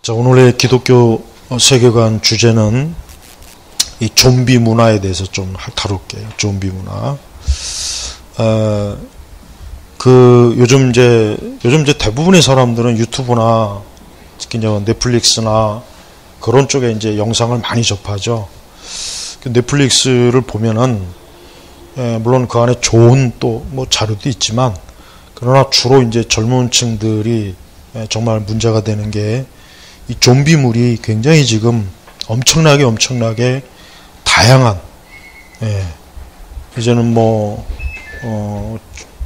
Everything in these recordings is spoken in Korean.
자, 오늘의 기독교 세계관 주제는 이 좀비 문화에 대해서 좀 다룰게요. 좀비 문화. 요즘 이제 대부분의 사람들은 유튜브나 특히 이제 넷플릭스나 그런 쪽에 이제 영상을 많이 접하죠. 넷플릭스를 보면은, 물론 그 안에 좋은 또 뭐 자료도 있지만, 그러나 주로 이제 젊은 층들이 정말 문제가 되는 게 이 좀비물이 굉장히 지금 엄청나게 다양한, 이제는 뭐,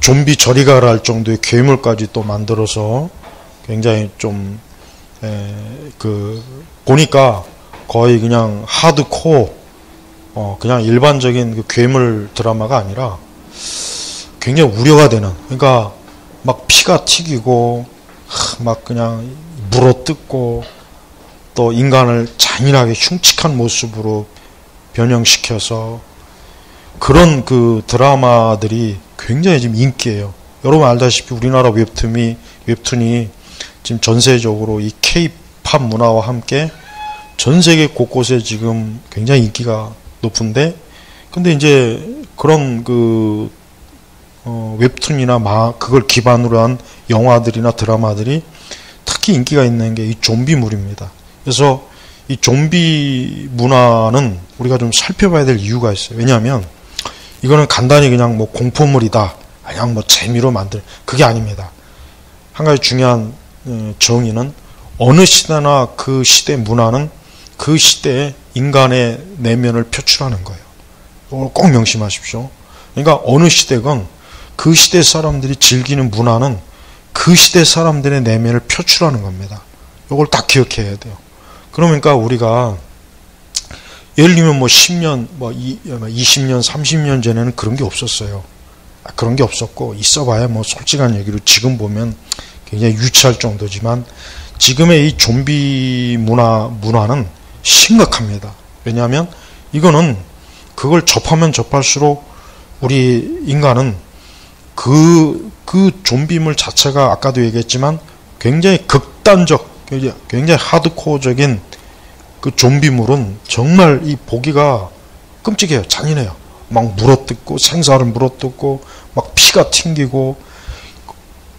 좀비 저리 가라 할 정도의 괴물까지 또 만들어서 굉장히 좀, 보니까 거의 그냥 하드코어, 그냥 일반적인 그 괴물 드라마가 아니라 굉장히 우려가 되는, 그러니까 막 피가 튀기고, 막 그냥 물어뜯고, 또 인간을 잔인하게 흉측한 모습으로 변형시켜서 그런 그 드라마들이 굉장히 지금 인기예요. 여러분 알다시피 우리나라 웹툰이 지금 전세적으로 이 K-팝 문화와 함께 전 세계 곳곳에 지금 굉장히 인기가 높은데, 근데 이제 그런 웹툰이나 그걸 기반으로 한 영화들이나 드라마들이 특히 인기가 있는 게 이 좀비물입니다. 그래서 이 좀비 문화는 우리가 좀 살펴봐야 될 이유가 있어요. 왜냐하면 이거는 간단히 그냥 뭐 공포물이다, 그냥 뭐 재미로 그게 아닙니다. 한 가지 중요한 정의는 어느 시대나 그 시대 문화는 그 시대의 인간의 내면을 표출하는 거예요. 이걸 꼭 명심하십시오. 그러니까 어느 시대건 그 시대 사람들이 즐기는 문화는 그 시대 사람들의 내면을 표출하는 겁니다. 이걸 딱 기억해야 돼요. 그러니까 우리가 예를 들면 뭐 10년, 20년, 30년 전에는 그런 게 없었어요. 그런 게 없었고, 있어봐야 뭐 솔직한 얘기로 지금 보면 굉장히 유치할 정도지만 지금의 이 좀비 문화는 심각합니다. 왜냐하면 이거는 그걸 접하면 접할수록 우리 인간은 그 좀비물 자체가 아까도 얘기했지만 굉장히 극단적, 굉장히 하드코어적인 그 좀비물은 정말 이 보기가 끔찍해요. 잔인해요. 막 물어뜯고, 생사를 물어뜯고, 막 피가 튕기고,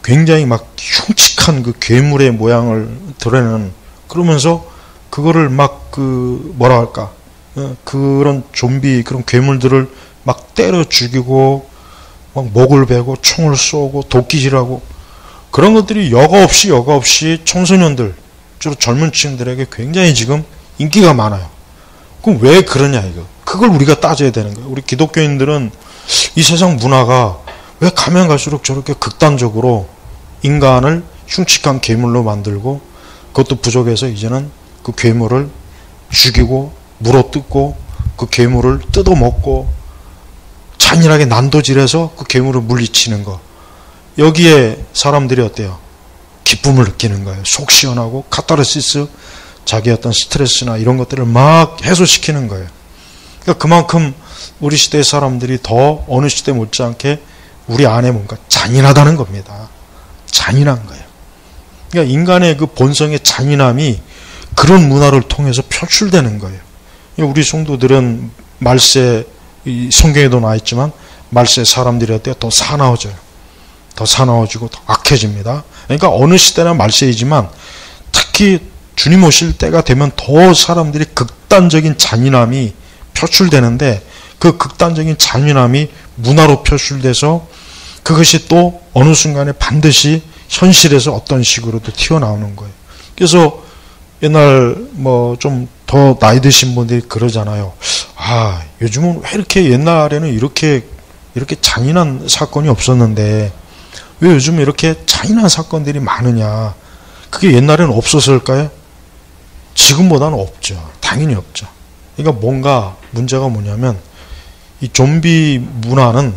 굉장히 막 흉측한 그 괴물의 모양을 드러내는, 그러면서 그거를 막 그런 좀비, 그런 괴물들을 막 때려 죽이고, 막 목을 베고, 총을 쏘고, 도끼질하고, 그런 것들이 여과 없이 청소년들, 주로 젊은 층들에게 굉장히 지금 인기가 많아요. 그럼 왜 그러냐 이거. 그걸 우리가 따져야 되는 거예요. 우리 기독교인들은 이 세상 문화가 왜 가면 갈수록 저렇게 극단적으로 인간을 흉측한 괴물로 만들고, 그것도 부족해서 이제는 그 괴물을 죽이고 물어뜯고 그 괴물을 뜯어먹고 잔인하게 난도질해서 그 괴물을 물리치는 거. 여기에 사람들이 어때요? 기쁨을 느끼는 거예요. 속 시원하고 카타르시스, 자기 어떤 스트레스나 이런 것들을 막 해소시키는 거예요. 그러니까 그만큼 우리 시대의 사람들이 더 어느 시대 못지않게 우리 안에 뭔가 잔인하다는 겁니다. 잔인한 거예요. 그러니까 인간의 그 본성의 잔인함이 그런 문화를 통해서 표출되는 거예요. 우리 성도들은 말세, 성경에도 나와 있지만 말세 사람들이 어때요? 더 사나워져요. 더 사나워지고 더 악해집니다. 그러니까 어느 시대나 말세이지만 특히 주님 오실 때가 되면 더 사람들이 극단적인 잔인함이 표출되는데, 그 극단적인 잔인함이 문화로 표출돼서 그것이 또 어느 순간에 반드시 현실에서 어떤 식으로도 튀어나오는 거예요. 그래서 옛날 뭐 좀 더 나이 드신 분들이 그러잖아요. 요즘은 왜 이렇게 옛날에는 이렇게 잔인한 사건이 없었는데 왜 요즘 이렇게 잔인한 사건들이 많으냐. 그게 옛날에는 없었을까요? 지금보다는 없죠. 당연히 없죠. 그러니까 뭔가 문제가 뭐냐면 이 좀비 문화는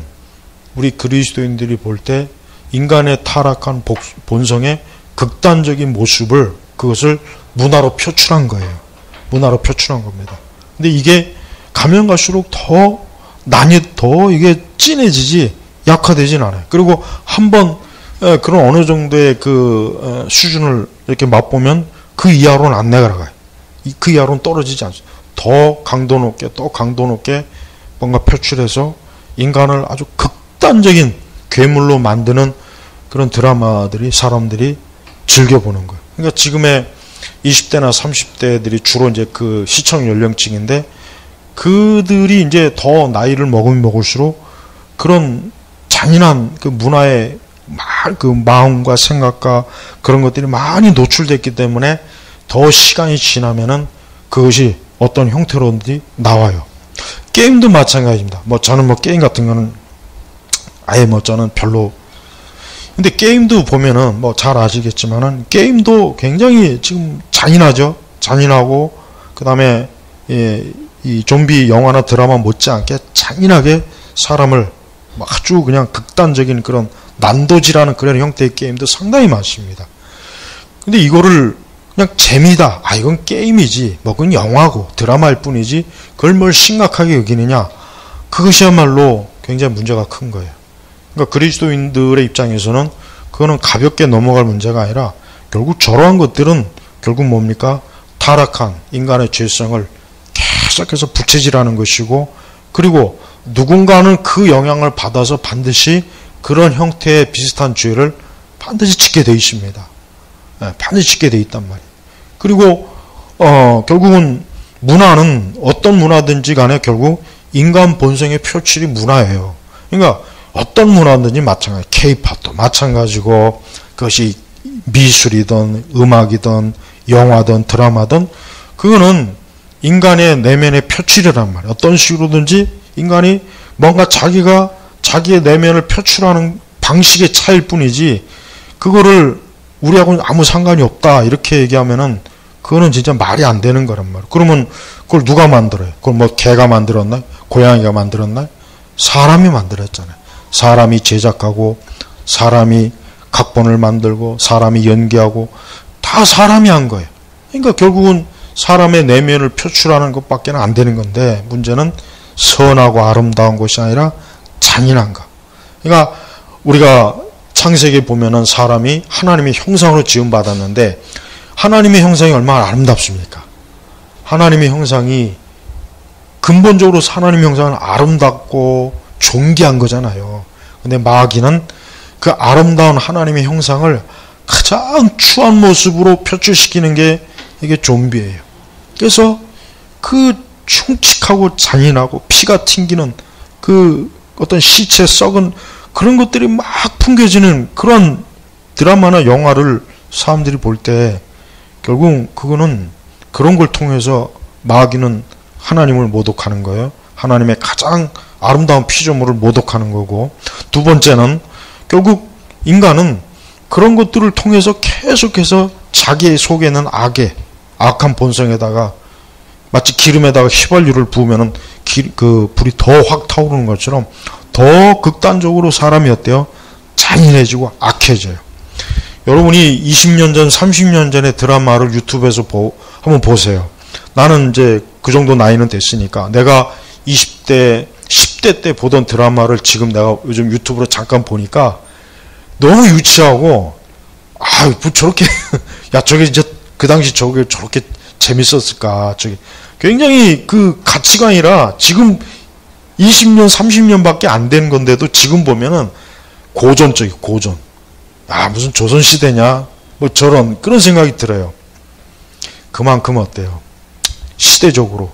우리 그리스도인들이 볼 때 인간의 타락한 본성의 극단적인 모습을, 그것을 문화로 표출한 거예요. 문화로 표출한 겁니다. 근데 이게 가면 갈수록 더 이게 진해지지 약화되진 않아요. 그리고 한번 그런 어느 정도의 그 수준을 이렇게 맛보면 그 이하로는 안 내려가요. 그 이하로는 떨어지지 않습니다. 더 강도 높게 또 강도 높게 뭔가 표출해서 인간을 아주 극단적인 괴물로 만드는 그런 드라마들이 사람들이 즐겨보는 거예요. 그러니까 지금의 20대나 30대들이 주로 이제 그 시청 연령층인데, 그들이 이제 더 나이를 먹으면 먹을수록 그런 잔인한 그 문화의 그 마음과 생각과 그런 것들이 많이 노출됐기 때문에 더 시간이 지나면은 그것이 어떤 형태로든지 나와요. 게임도 마찬가지입니다. 저는 게임 같은 거는 아예 저는 별로. 근데 게임도 보면은 잘 아시겠지만은 게임도 굉장히 지금 잔인하죠. 잔인하고, 그 다음에 이 좀비 영화나 드라마 못지않게 잔인하게 사람을 아주 그냥 극단적인 그런 난도질하는 그런 형태의 게임도 상당히 많습니다. 근데 이거를 그냥 재미다, 이건 게임이지, 그건 영화고 드라마일 뿐이지 그걸 뭘 심각하게 여기느냐, 그것이야말로 굉장히 문제가 큰 거예요. 그러니까 그리스도인들의 입장에서는 그거는 가볍게 넘어갈 문제가 아니라 결국 저러한 것들은 결국 뭡니까? 타락한 인간의 죄성을 계속해서 부채질하는 것이고, 그리고 누군가는 그 영향을 받아서 반드시 그런 형태의 비슷한 죄를 반드시 짓게 돼 있습니다. 반드시 짓게 돼 있단 말이에요. 그리고 결국은 문화는 어떤 문화든지 간에 결국 인간 본성의 표출이 문화예요. 그러니까 어떤 문화든지 마찬가지, K-팝도 마찬가지고, 그것이 미술이든 음악이든 영화든 드라마든 그거는 인간의 내면의 표출이란 말이에요. 어떤 식으로든지 인간이 뭔가 자기의 내면을 표출하는 방식의 차이일 뿐이지, 그거를 우리하고는 아무 상관이 없다 이렇게 얘기하면은 그거는 진짜 말이 안 되는 거란 말이에요. 그러면 그걸 누가 만들어요? 그걸 개가 만들었나요? 고양이가 만들었나요? 사람이 만들었잖아요. 사람이 제작하고, 사람이 각본을 만들고, 사람이 연기하고, 다 사람이 한 거예요. 그러니까 결국은 사람의 내면을 표출하는 것밖에 안 되는 건데, 문제는 선하고 아름다운 것이 아니라 잔인한 것. 그러니까 우리가 창세기에 보면은 사람이 하나님의 형상으로 지음받았는데, 하나님의 형상이 얼마나 아름답습니까? 하나님의 형상이 근본적으로 하나님의 형상은 아름답고 존귀한 거잖아요. 근데 마귀는 그 아름다운 하나님의 형상을 가장 추한 모습으로 표출시키는 게 이게 좀비예요. 그래서 그 흉측하고 잔인하고 피가 튕기는 그 어떤 시체 썩은 그런 것들이 막 풍겨지는 그런 드라마나 영화를 사람들이 볼 때 결국 그거는 그런 걸 통해서 마귀는 하나님을 모독하는 거예요. 하나님의 가장 아름다운 피조물을 모독하는 거고, 두 번째는 결국 인간은 그런 것들을 통해서 계속해서 자기 속에 있는 악한 본성에다가 마치 기름에다가 휘발유를 부으면은 그 불이 더 확 타오르는 것처럼 더 극단적으로 사람이 어때요? 잔인해지고 악해져요. 여러분이 20년 전, 30년 전의 드라마를 유튜브에서 한번 보세요. 나는 이제 그 정도 나이는 됐으니까 내가 20대, 10대 때 보던 드라마를 지금 내가 요즘 유튜브로 잠깐 보니까 너무 유치하고, 뭐 저렇게, 야, 저게 이제 그 당시 저게 저렇게 재밌었을까. 저게 굉장히 그 가치관이라 지금 20년, 30년밖에 안 된 건데도 지금 보면은 고전적이고, 고전. 무슨 조선시대냐? 저런, 그런 생각이 들어요. 그만큼 어때요? 시대적으로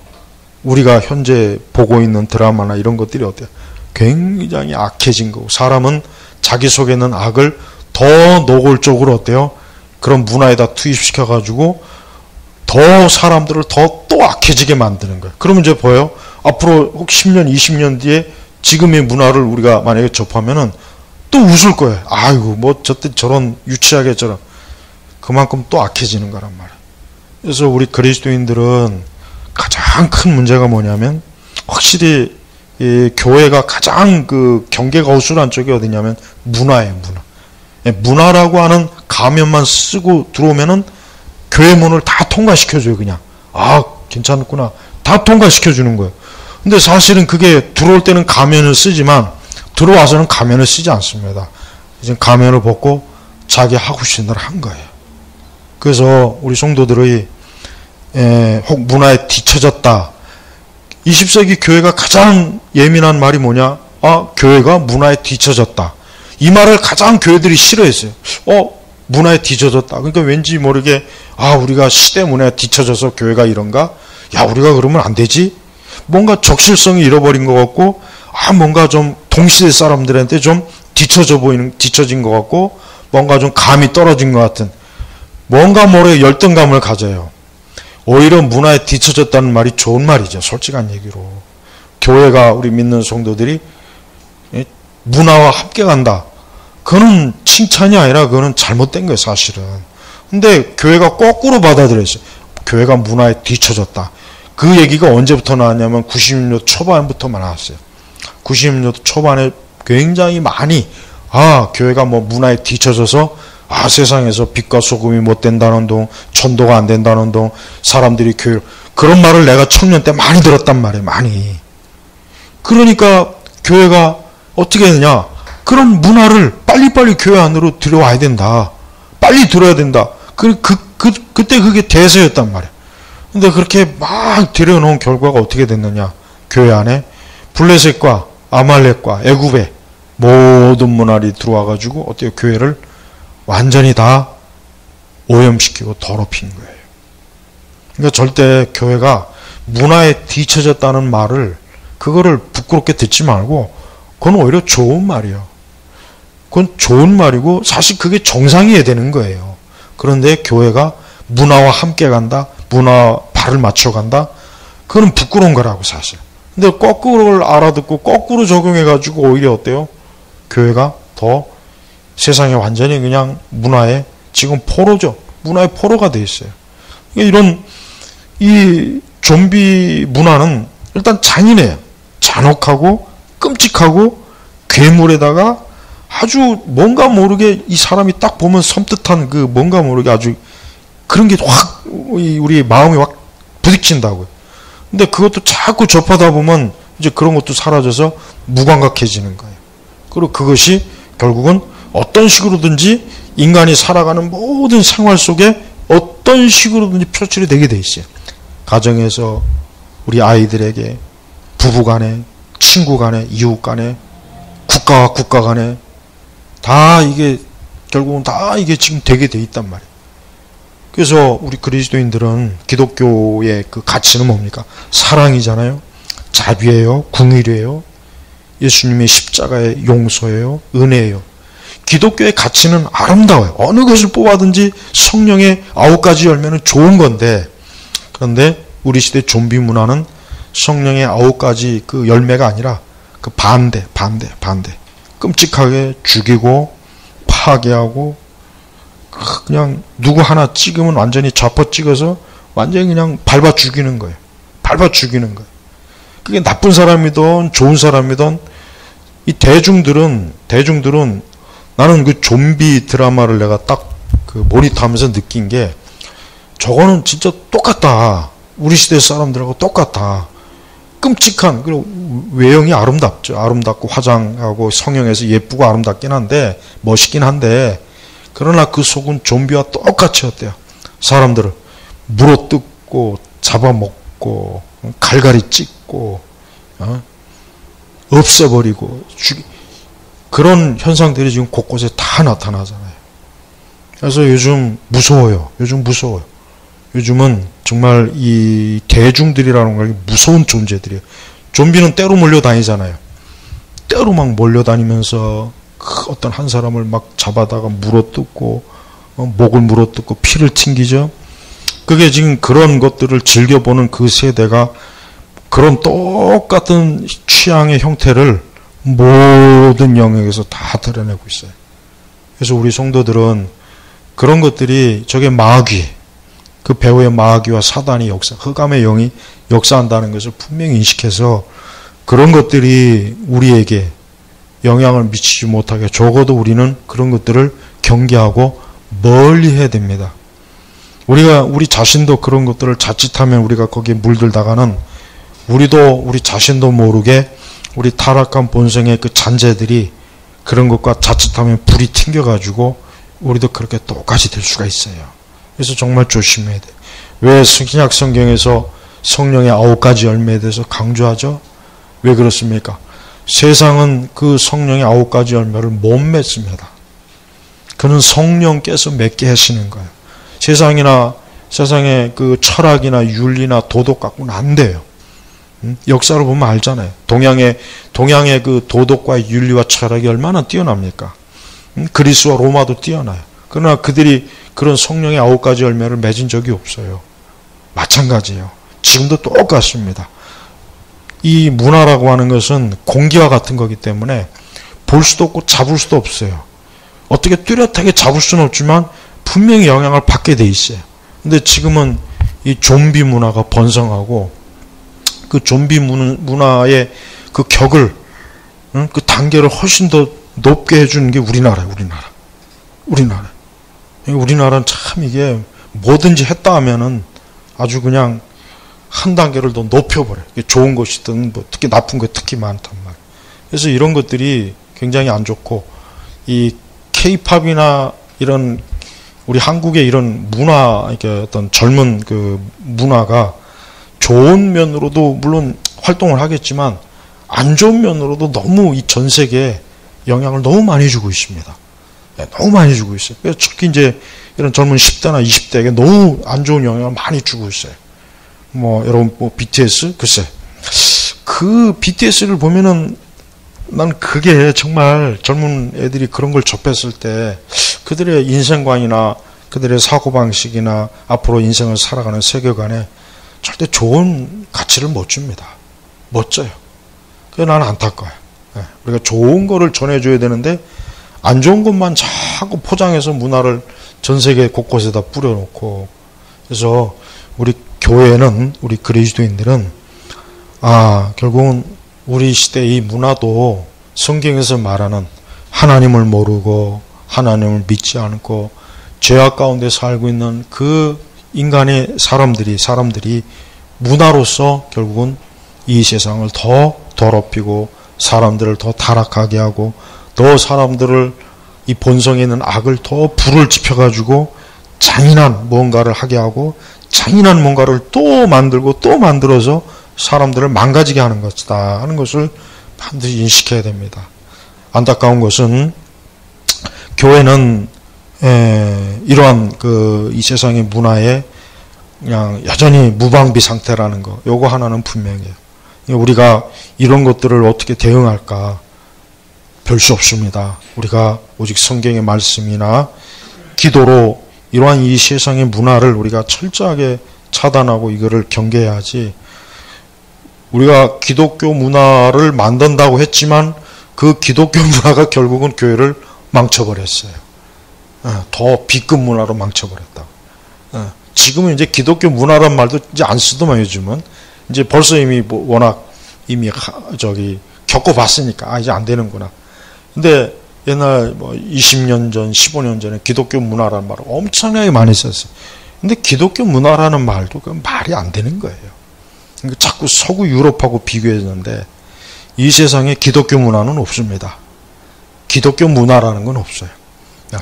우리가 현재 보고 있는 드라마나 이런 것들이 어때요? 굉장히 악해진 거고, 사람은 자기 속에 있는 악을 더 노골적으로 어때요? 그런 문화에다 투입시켜가지고 더 사람들을 더 또 악해지게 만드는 거예요. 그러면 이제 보여요? 앞으로 혹 10년, 20년 뒤에 지금의 문화를 우리가 만약에 접하면은 또 웃을 거예요. 저때 저런 유치하게 저런. 그만큼 또 악해지는 거란 말이에요. 그래서 우리 그리스도인들은 가장 큰 문제가 뭐냐면, 확실히 이 교회가 가장 그 경계가 허술한 쪽이 어디냐면 문화예요, 문화. 문화라고 하는 가면만 쓰고 들어오면은 교회 문을 다 통과시켜줘요, 그냥. 괜찮구나. 다 통과시켜주는 거예요. 근데 사실은 그게 들어올 때는 가면을 쓰지만 들어와서는 가면을 쓰지 않습니다. 이제 가면을 벗고 자기 하고 싶은 대로 한 거예요. 그래서 우리 성도들의 혹 문화에 뒤처졌다. 20세기 교회가 가장 예민한 말이 뭐냐? 교회가 문화에 뒤처졌다. 이 말을 가장 교회들이 싫어했어요. 문화에 뒤처졌다. 그러니까 왠지 모르게 우리가 시대 문화에 뒤처져서 교회가 이런가? 우리가 그러면 안 되지? 뭔가 적실성이 잃어버린 것 같고 뭔가 좀 동시대 사람들한테 좀 뒤처진 것 같고 뭔가 좀 감이 떨어진 것 같은 뭔가 모르게 열등감을 가져요. 오히려 문화에 뒤처졌다는 말이 좋은 말이죠. 솔직한 얘기로. 교회가 우리 믿는 성도들이 문화와 함께 간다. 그거는 칭찬이 아니라 그거는 잘못된 거예요, 사실은. 근데 교회가 거꾸로 받아들였어요. 교회가 문화에 뒤처졌다. 그 얘기가 언제부터 나왔냐면 90년대 초반부터 나왔어요. 90년대 초반에 굉장히 많이 교회가 문화에 뒤처져서 세상에서 빛과 소금이 못 된다는 동, 전도가 안 된다는 동, 사람들이 교회 그런 말을 내가 청년 때 많이 들었단 말이에요. 많이. 그러니까 교회가 어떻게 되냐? 그런 문화를 빨리빨리 교회 안으로 들여와야 된다. 빨리 들어야 된다. 그때 그게 대세였단 말이에요. 근데 그렇게 막 들여놓은 결과가 어떻게 됐느냐? 교회 안에 블레셋과 아말렉과 애굽의 모든 문화를 들어와가지고 어때요? 교회를 완전히 다 오염시키고 더럽힌 거예요. 그러니까 절대 교회가 문화에 뒤처졌다는 말을 그거를 부끄럽게 듣지 말고 그건 오히려 좋은 말이에요. 그건 좋은 말이고 사실 그게 정상이어야 되는 거예요. 그런데 교회가 문화와 함께 간다. 문화 발을 맞춰간다. 그건 부끄러운 거라고 사실. 근데 거꾸로를 알아듣고 거꾸로 적용해가지고 오히려 어때요? 교회가 더 세상에 완전히 그냥 문화에 지금 포로죠. 문화의 포로가 돼 있어요. 이런 이 좀비 문화는 일단 잔인해요. 잔혹하고 끔찍하고 괴물에다가 아주 뭔가 모르게 이 사람이 딱 보면 섬뜩한 그 뭔가 모르게 아주 그런 게 확 우리 마음이 확 부딪힌다고요. 근데 그것도 자꾸 접하다 보면 이제 그런 것도 사라져서 무감각해지는 거예요. 그리고 그것이 결국은 어떤 식으로든지 인간이 살아가는 모든 생활 속에 어떤 식으로든지 표출이 되게 돼 있어요. 가정에서 우리 아이들에게 부부 간에 친구 간에 이웃 간에 국가와 국가 간에 다 이게 결국은 다 이게 지금 되게 돼 있단 말이에요. 그래서 우리 그리스도인들은 기독교의 그 가치는 뭡니까? 사랑이잖아요. 자비예요. 궁일이에요. 예수님의 십자가의 용서예요. 은혜예요. 기독교의 가치는 아름다워요. 어느 것을 뽑아든지 성령의 9가지 열매는 좋은 건데 그런데 우리 시대 좀비 문화는 성령의 9가지 그 열매가 아니라 그 반대. 끔찍하게 죽이고 파괴하고 그냥 누구 하나 찍으면 완전히 좌퍼 찍어서 완전히 그냥 밟아 죽이는 거예요. 그게 나쁜 사람이든 좋은 사람이든 이 대중들은 나는 그 좀비 드라마를 내가 딱 그 모니터하면서 느낀 게 저거는 진짜 똑같다. 우리 시대 사람들하고 똑같다. 끔찍한 그리고 외형이 아름답죠. 아름답고 화장하고 성형해서 예쁘고 아름답긴 한데 멋있긴 한데 그러나 그 속은 좀비와 똑같이 어때요? 사람들을 물어뜯고 잡아먹고 갈갈이 찢고 없애버리고 그런 현상들이 지금 곳곳에 다 나타나잖아요. 그래서 요즘 무서워요. 요즘은 정말 이 대중들이라는 걸 무서운 존재들이에요. 좀비는 때로 몰려다니잖아요. 때로 막 몰려다니면서 어떤 한 사람을 막 잡아다가 물어뜯고 목을 물어뜯고 피를 튕기죠. 그게 지금 그런 것들을 즐겨보는 그 세대가 그런 똑같은 취향의 형태를 모든 영역에서 다 드러내고 있어요. 그래서 우리 성도들은 그런 것들이 저게 마귀, 그 배우의 마귀와 사단이 흑암의 영이 역사한다는 것을 분명히 인식해서 그런 것들이 우리에게 영향을 미치지 못하게 적어도 우리는 그런 것들을 경계하고 멀리 해야 됩니다. 우리 자신도 그런 것들을 자칫하면 우리가 거기에 물들다가는 우리 자신도 모르게 우리 타락한 본성의 그 잔재들이 그런 것과 자칫하면 불이 튕겨가지고 우리도 그렇게 똑같이 될 수가 있어요. 그래서 정말 조심해야 돼. 왜 신약 성경에서 성령의 9가지 열매에 대해서 강조하죠? 왜 그렇습니까? 세상은 그 성령의 9가지 열매를 못 맺습니다. 그는 성령께서 맺게 하시는 거예요. 세상의 그 철학이나 윤리나 도덕 갖고는 안 돼요. 역사를 보면 알잖아요. 동양의 그 도덕과 윤리와 철학이 얼마나 뛰어납니까? 그리스와 로마도 뛰어나요. 그러나 그들이 그런 성령의 9가지 열매를 맺은 적이 없어요. 마찬가지예요. 지금도 똑같습니다. 이 문화라고 하는 것은 공기와 같은 거기 때문에 볼 수도 없고 잡을 수도 없어요. 어떻게 뚜렷하게 잡을 수는 없지만 분명히 영향을 받게 돼 있어요. 근데 지금은 이 좀비 문화가 번성하고 그 좀비 문화의 그 격을, 그 단계를 훨씬 더 높게 해주는 게 우리나라예요. 우리나라는 참 이게 뭐든지 했다 하면은 아주 그냥 한 단계를 더 높여버려요. 좋은 것이든 뭐 특히 나쁜 거 특히 많단 말이에요. 그래서 이런 것들이 굉장히 안 좋고, 이 K-팝이나 이런 우리 한국의 이런 문화, 이게 어떤 젊은 그 문화가 좋은 면으로도 물론 활동을 하겠지만 안 좋은 면으로도 너무 이 전 세계에 영향을 너무 많이 주고 있습니다. 너무 많이 주고 있어요. 그래서 특히 이제 이런 젊은 10대나 20대에게 너무 안 좋은 영향을 많이 주고 있어요. 여러분, BTS? 글쎄. 그 BTS를 보면은 난 그게 정말 젊은 애들이 그런 걸 접했을 때 그들의 인생관이나 그들의 사고방식이나 앞으로 인생을 살아가는 세계관에 절대 좋은 가치를 못 줍니다. 멋져요. 그게 나는 안타까워요. 우리가 좋은 거를 전해줘야 되는데 안 좋은 것만 자꾸 포장해서 문화를 전 세계 곳곳에다 뿌려놓고, 그래서 우리 교회는, 우리 그리스도인들은 결국은 우리 시대의 이 문화도 성경에서 말하는 하나님을 모르고 하나님을 믿지 않고 죄악 가운데 살고 있는 그 인간의 사람들이 문화로서 결국은 이 세상을 더 더럽히고 사람들을 더 타락하게 하고 더 사람들을 이 본성에 있는 악을 더 불을 지펴가지고 잔인한 뭔가를 하게 하고 잔인한 뭔가를 또 만들고 또 만들어서 사람들을 망가지게 하는 것이다 하는 것을 반드시 인식해야 됩니다. 안타까운 것은 교회는 이러한 이 세상의 문화에 그냥 여전히 무방비 상태라는 거, 요거 하나는 분명해요. 우리가 이런 것들을 어떻게 대응할까? 별 수 없습니다. 우리가 오직 성경의 말씀이나 기도로 이러한 이 세상의 문화를 우리가 철저하게 차단하고 이거를 경계해야지, 우리가 기독교 문화를 만든다고 했지만 그 기독교 문화가 결국은 교회를 망쳐버렸어요. 더 B급 문화로 망쳐버렸다. 지금은 이제 기독교 문화란 말도 이제 안 쓰더만 요즘은. 이제 벌써 이미 워낙 이미 겪어봤으니까 이제 안 되는구나. 근데 옛날 20년 전, 15년 전에 기독교 문화라는 말을 엄청나게 많이 썼어요. 근데 기독교 문화라는 말도 그 말이 안 되는 거예요. 그러니까 자꾸 서구 유럽하고 비교했는데 이 세상에 기독교 문화는 없습니다. 기독교 문화라는 건 없어요.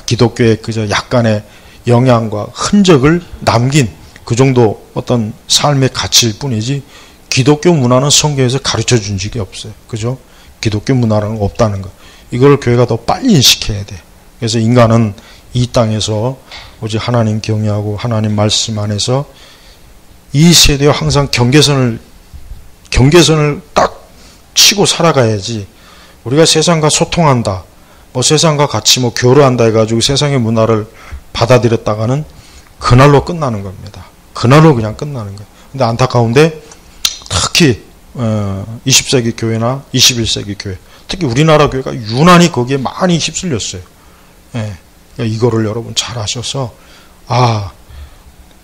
기독교의 그저 약간의 영향과 흔적을 남긴 그 정도 어떤 삶의 가치일 뿐이지 기독교 문화는 성경에서 가르쳐 준 적이 없어요. 그죠? 기독교 문화라는 거 없다는 거. 이걸 교회가 더 빨리 인식해야 돼. 그래서 인간은 이 땅에서 오직 하나님 경외하고 하나님 말씀 안에서 이 세대와 항상 경계선을 딱 치고 살아가야지, 우리가 세상과 소통한다, 세상과 같이 교류한다 해가지고 세상의 문화를 받아들였다가는 그날로 끝나는 겁니다. 그날로 그냥 끝나는 거예요. 근데 안타까운데 특히 20세기 교회나 21세기 교회, 특히 우리나라 교회가 유난히 거기에 많이 휩쓸렸어요. 이거를 여러분 잘 아셔서,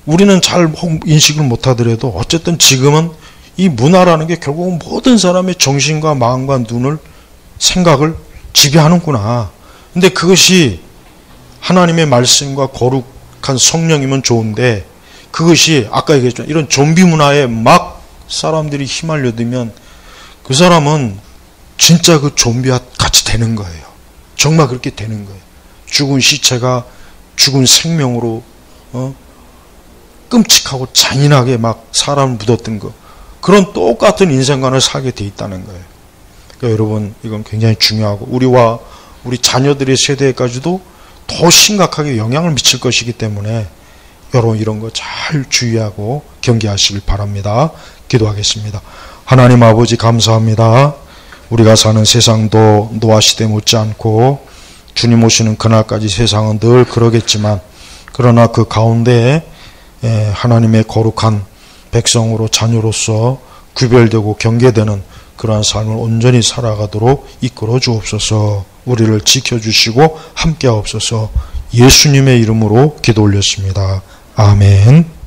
우리는 잘 인식을 못하더라도 어쨌든 지금은 이 문화라는 게 결국은 모든 사람의 정신과 마음과 눈을, 생각을 지배하는구나. 근데 그것이 하나님의 말씀과 거룩한 성령이면 좋은데, 그것이 아까 얘기했지만 이런 좀비 문화에 막 사람들이 휘말려들면 그 사람은 진짜 그 좀비와 같이 되는 거예요. 정말 그렇게 되는 거예요. 죽은 시체가 죽은 생명으로 끔찍하고 잔인하게 막 사람을 묻었던 거, 그런 똑같은 인생관을 살게 돼 있다는 거예요. 그러니까 여러분, 이건 굉장히 중요하고 우리와 우리 자녀들의 세대까지도 더 심각하게 영향을 미칠 것이기 때문에 여러분 이런 거 잘 주의하고 경계하시길 바랍니다. 기도하겠습니다. 하나님 아버지 감사합니다. 우리가 사는 세상도 노아 시대 못지않고 주님 오시는 그날까지 세상은 늘 그러겠지만, 그러나 그 가운데 하나님의 거룩한 백성으로 자녀로서 구별되고 경계되는 그러한 삶을 온전히 살아가도록 이끌어 주옵소서. 우리를 지켜주시고 함께하옵소서. 예수님의 이름으로 기도 올렸습니다. 아멘.